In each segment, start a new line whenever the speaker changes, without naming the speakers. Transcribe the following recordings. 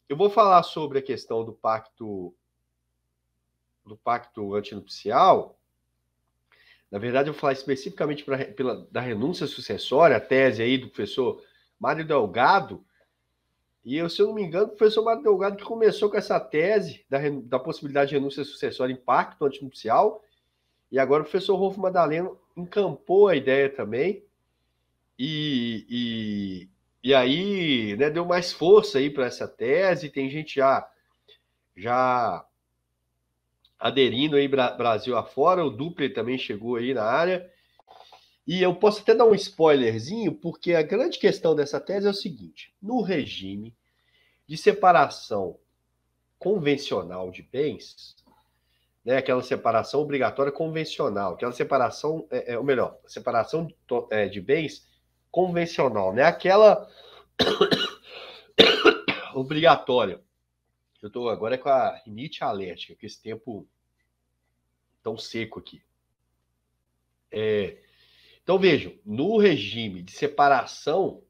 eu vou falar sobre a questão do pacto antinupcial. Na verdade, eu vou falar especificamente da renúncia sucessória, a tese aí do professor Mário Delgado. E eu, se eu não me engano, o professor Mário Delgado que começou com essa tese da possibilidade de renúncia sucessória em pacto antinupcial, e agora o professor Rolfo Madaleno encampou a ideia também, e, e aí, né, deu mais força aí para essa tese, tem gente já aderindo aí Brasil afora, o Duple também chegou aí na área, e eu posso até dar um spoilerzinho, porque a grande questão dessa tese é o seguinte: no regime de separação convencional de bens, né, aquela separação obrigatória convencional, aquela separação, ou melhor, separação de bens convencional, né, aquela obrigatória. Eu estou agora com a rinite alérgica, com esse tempo tão seco aqui. Então, vejam, no regime de separação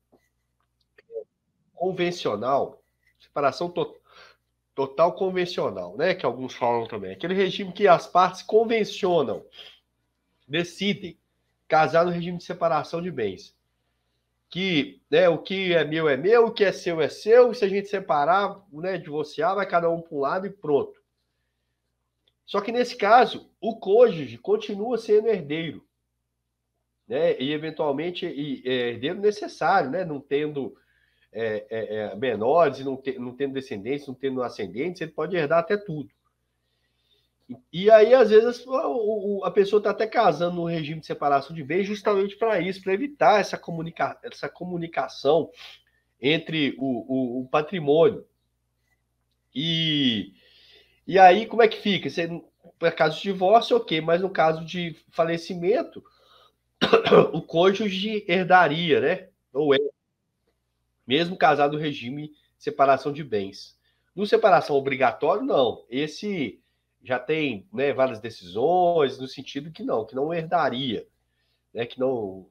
convencional, separação total convencional, né, que alguns falam também, aquele regime que as partes convencionam, decidem casar no regime de separação de bens. Que, né, o que é meu, o que é seu, e se a gente separar, né, divorciar, vai cada um para um lado e pronto. Só que nesse caso, o cônjuge continua sendo herdeiro, né, e eventualmente herdeiro necessário, né, não tendo menores, não tendo descendentes, não tendo ascendentes, ele pode herdar até tudo. E aí, às vezes, a pessoa está até casando no regime de separação de bens justamente para isso, para evitar essa comunicação entre o patrimônio. E aí, como é que fica? No caso de divórcio, ok, mas no caso de falecimento, o cônjuge herdaria, né? Ou é, mesmo casado no regime de separação de bens. No separação obrigatório, não. Esse já tem, né, várias decisões no sentido que não herdaria, né, que não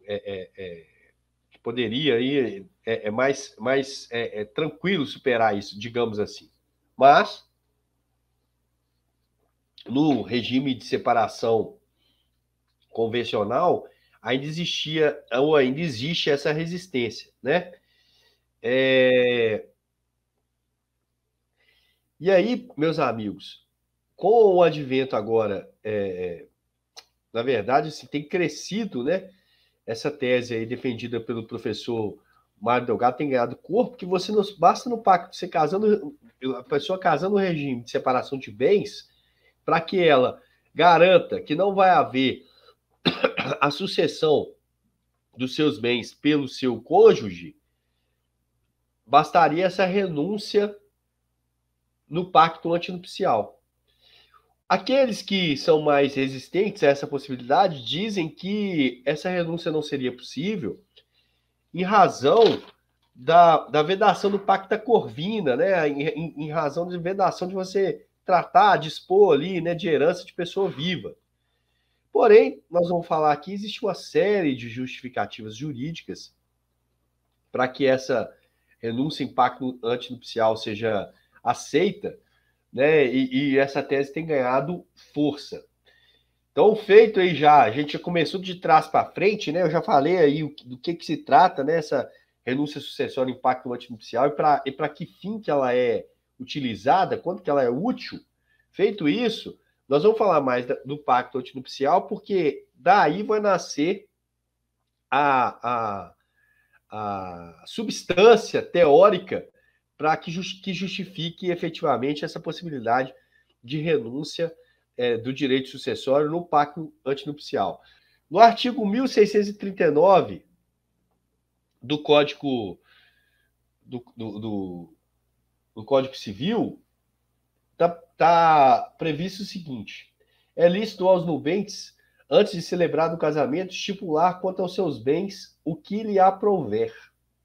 que poderia aí mais tranquilo superar isso, digamos assim. Mas no regime de separação convencional ainda existia ou ainda existe essa resistência, né? E aí, meus amigos, com o advento agora, na verdade, assim, tem crescido, né? Essa tese aí defendida pelo professor Mário Delgado tem ganhado corpo, que você não basta no pacto, você casando, a pessoa casando no regime de separação de bens, para que ela garanta que não vai haver a sucessão dos seus bens pelo seu cônjuge, bastaria essa renúncia no pacto antinupcial. Aqueles que são mais resistentes a essa possibilidade dizem que essa renúncia não seria possível em razão da vedação do Pacta Corvina, né? Em razão de vedação de você tratar, dispor ali, né, de herança de pessoa viva. Porém, nós vamos falar aqui, existe uma série de justificativas jurídicas para que essa renúncia em pacto antinupcial seja aceita, né? E essa tese tem ganhado força. Então, feito aí já, a gente já começou de trás para frente, né? Eu já falei aí do que se trata, né? Essa renúncia sucessória em pacto antinupcial e para que fim que ela é utilizada, quanto que ela é útil. Feito isso, nós vamos falar mais do pacto antinupcial, porque daí vai nascer a, a substância teórica para que justifique efetivamente essa possibilidade de renúncia do direito sucessório no pacto antinupcial. No artigo 1639 do Código do Código Civil tá previsto o seguinte: é lícito aos nubentes, antes de celebrado o casamento, estipular quanto aos seus bens o que lhe aprouver.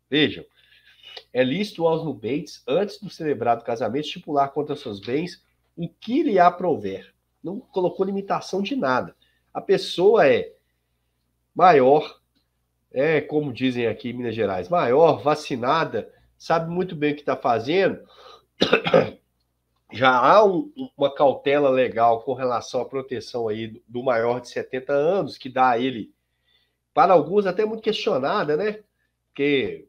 Vejam, é lícito aos nubentes, antes do celebrado casamento, estipular quanto aos seus bens o que lhe aprouver. Não colocou limitação de nada. A pessoa é maior, como dizem aqui em Minas Gerais, maior, vacinada, sabe muito bem o que está fazendo, já há uma cautela legal com relação à proteção aí do maior de 70 anos, que dá a ele, para alguns, até muito questionada, né? Porque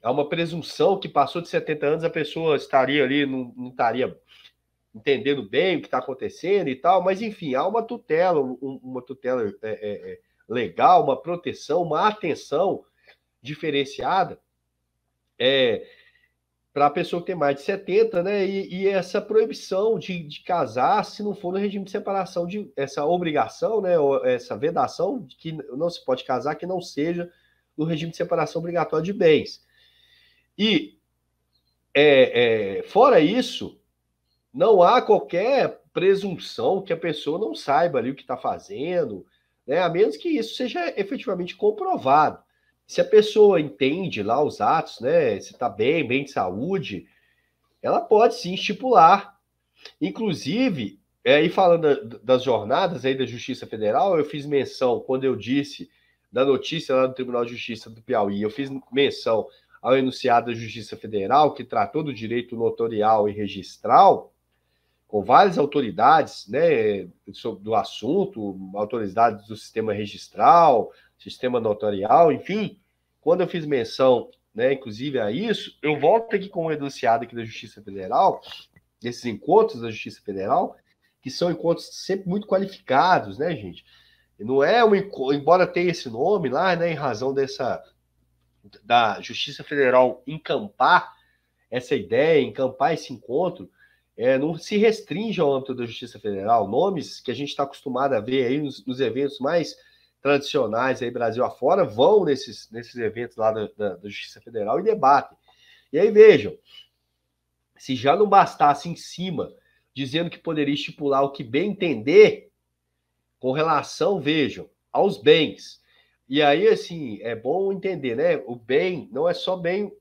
há uma presunção que passou de 70 anos a pessoa estaria ali, não estaria entendendo bem o que está acontecendo e tal, mas enfim, há uma tutela, uma tutela legal, uma proteção, uma atenção diferenciada para a pessoa que tem mais de 70, né? E essa proibição de casar se não for no regime de separação, essa obrigação, né? Ou essa vedação de que não se pode casar que não seja no regime de separação obrigatória de bens. E fora isso, não há qualquer presunção que a pessoa não saiba ali o que está fazendo, né? A menos que isso seja efetivamente comprovado. Se a pessoa entende lá os atos, né? Se está bem de saúde, ela pode sim estipular. Inclusive, e falando das jornadas aí da Justiça Federal, eu fiz menção, quando eu disse da notícia lá do Tribunal de Justiça do Piauí, eu fiz menção ao enunciado da Justiça Federal, que tratou do direito notorial e registral, com várias autoridades, né, do assunto, autoridades do sistema registral, sistema notarial, enfim. Quando eu fiz menção, né, inclusive a isso, eu volto aqui com o enunciado aqui da Justiça Federal, desses encontros da Justiça Federal, que são encontros sempre muito qualificados, né, gente? Não é embora tenha esse nome lá, né, em razão da Justiça Federal encampar essa ideia, encampar esse encontro, não se restringe ao âmbito da Justiça Federal. Nomes que a gente está acostumado a ver aí nos eventos mais tradicionais aí Brasil afora vão nesses eventos lá da Justiça Federal e debatem. E aí vejam, se já não bastasse em cima dizendo que poderia estipular o que bem entender com relação, vejam, aos bens. E aí, assim, é bom entender, né? O bem não é só bem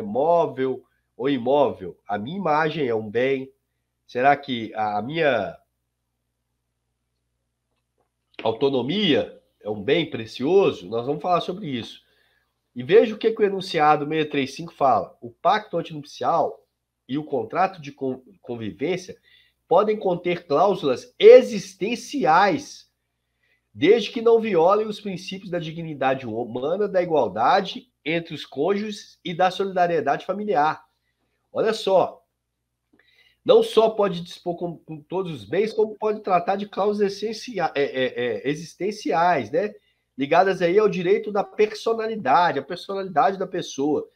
móvel ou imóvel. A minha imagem é um bem. Será que a minha autonomia é um bem precioso? Nós vamos falar sobre isso. E veja o que o enunciado 635 fala. O pacto antinupcial e o contrato de convivência podem conter cláusulas existenciais, desde que não violem os princípios da dignidade humana, da igualdade entre os cônjuges e da solidariedade familiar. Olha só, não só pode dispor com todos os bens, como pode tratar de cláusulas existenciais, né? Ligadas aí ao direito da personalidade, a personalidade da pessoa.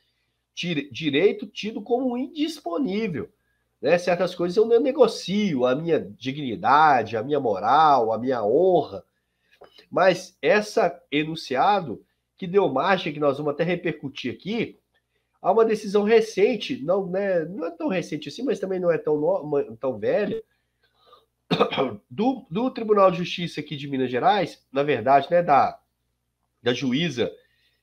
Direito tido como indisponível. Né? Certas coisas eu não negocio, a minha dignidade, a minha moral, a minha honra. Mas essa enunciado, que deu margem, que nós vamos até repercutir aqui, há uma decisão recente, não é tão recente assim, mas também não é tão velha, do Tribunal de Justiça aqui de Minas Gerais, na verdade, né, da juíza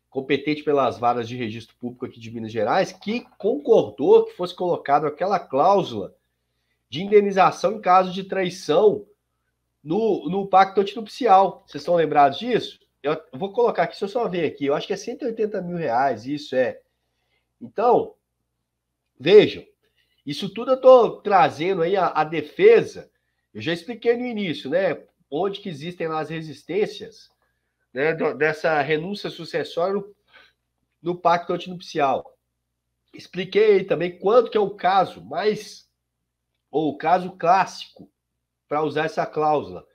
competente pelas varas de registro público aqui de Minas Gerais, que concordou que fosse colocado aquela cláusula de indenização em caso de traição no pacto antinupcial. Vocês estão lembrados disso? Eu vou colocar aqui, se eu só ver aqui, eu acho que é R$180 mil, isso é. Então, vejam, isso tudo eu estou trazendo aí a defesa, eu já expliquei no início, né, onde que existem lá as resistências, né, dessa renúncia sucessória no pacto antinupcial. Expliquei também quanto que é o caso ou o caso clássico para usar essa cláusula.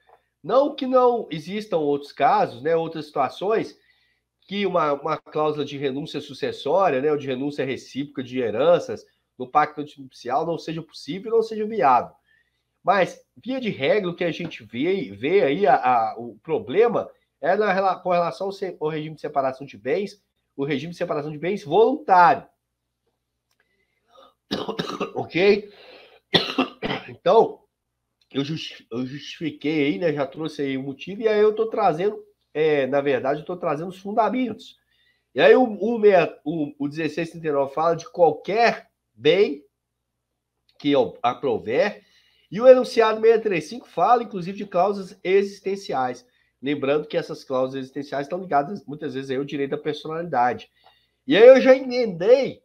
Não que não existam outros casos, né, outras situações, que uma cláusula de renúncia sucessória, né, ou de renúncia recíproca de heranças no pacto antinupcial não seja possível, não seja viável. Mas, via de regra, o que a gente vê aí, o problema é com relação ao regime de separação de bens, o regime de separação de bens voluntário. Ok? Então, eu justifiquei aí, né, já trouxe aí o motivo, e aí eu estou trazendo, na verdade, eu estou trazendo os fundamentos. E aí o 1639 fala de qualquer bem que aprover, e o enunciado 635 fala, inclusive, de cláusulas existenciais. Lembrando que essas cláusulas existenciais estão ligadas, muitas vezes, aí, ao direito da personalidade. E aí eu já emendei,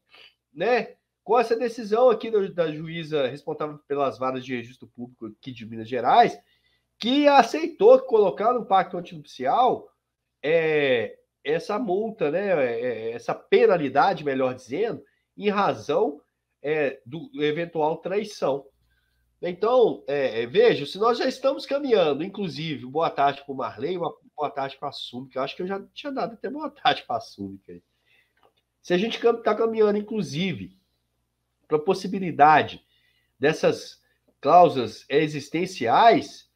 né, com essa decisão aqui da juíza responsável pelas varas de registro público aqui de Minas Gerais, que aceitou colocar no pacto antinupcial essa multa, né, essa penalidade, melhor dizendo, em razão do eventual traição. Então, veja, se nós já estamos caminhando, inclusive, boa tarde para o Marley, uma boa tarde para a Súmica, eu acho que eu já tinha dado até boa tarde para a Súmica. Se a gente está caminhando, inclusive, para a possibilidade dessas cláusulas existenciais,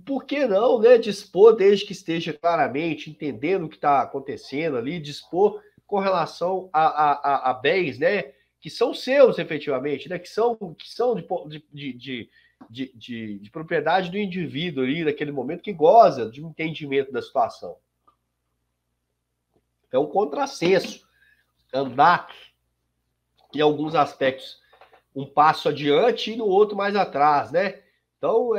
por que não, né, dispor, desde que esteja claramente entendendo o que está acontecendo ali, dispor com relação a bens, né, que são seus efetivamente, né, que são de propriedade do indivíduo ali naquele momento, que goza de um entendimento da situação. É um contrassenso andar em alguns aspectos um passo adiante e no outro mais atrás, né? Então,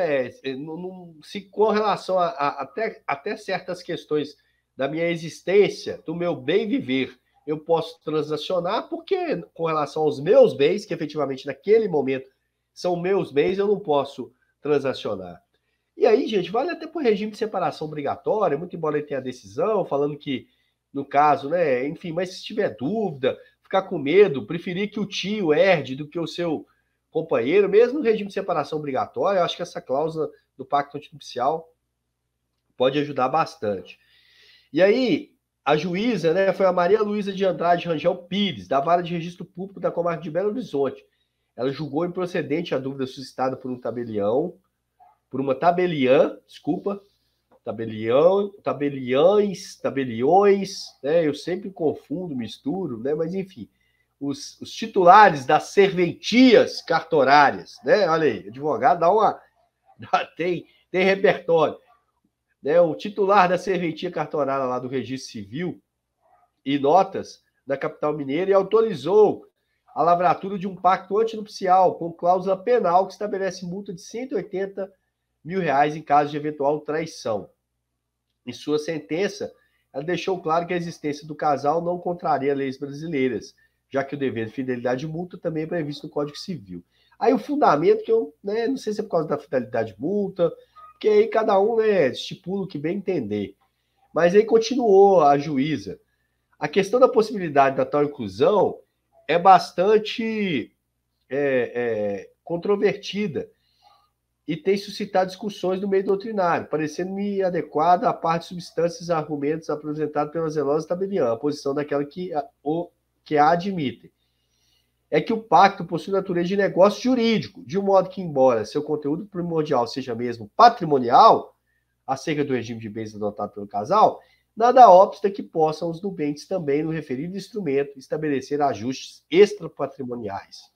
se com relação até certas questões da minha existência, do meu bem viver, eu posso transacionar, porque com relação aos meus bens, que efetivamente naquele momento são meus bens, eu não posso transacionar. E aí, gente, vale até para o regime de separação obrigatória, muito embora ele tenha a decisão, falando que, no caso, né, enfim, mas se tiver dúvida, ficar com medo, preferir que o tio herde do que o seu companheiro, mesmo no regime de separação obrigatória, eu acho que essa cláusula do pacto antinupcial pode ajudar bastante. E aí, a juíza, né, foi a Maria Luísa de Andrade Rangel Pires, da Vara de Registro Público da Comarca de Belo Horizonte. Ela julgou improcedente a dúvida suscitada por uma tabeliã, tabeliões, né, eu sempre confundo, misturo, né, mas enfim, os titulares das serventias cartorárias, né, olha aí, advogado tem repertório, né, o titular da serventia cartorária lá do Registro Civil e Notas da capital mineira e autorizou a lavratura de um pacto antinupcial com cláusula penal que estabelece multa de R$180 mil em caso de eventual traição. Em sua sentença, ela deixou claro que a existência do casal não contraria leis brasileiras, já que o dever de fidelidade de multa também é previsto no Código Civil. Aí o fundamento que eu, né, não sei se é por causa da fidelidade de multa, porque aí cada um, né, estipula o que bem entender. Mas aí continuou a juíza. A questão da possibilidade da tal inclusão é bastante controvertida e tem suscitado discussões no meio doutrinário, parecendo-me adequada à parte de substâncias e argumentos apresentados pela zelosa tabeliã, a posição daquela que a admite. É que o pacto possui natureza de negócio jurídico, de um modo que, embora seu conteúdo primordial seja mesmo patrimonial, acerca do regime de bens adotado pelo casal, nada obsta que possam os nubentes também, no referido instrumento, estabelecer ajustes extrapatrimoniais.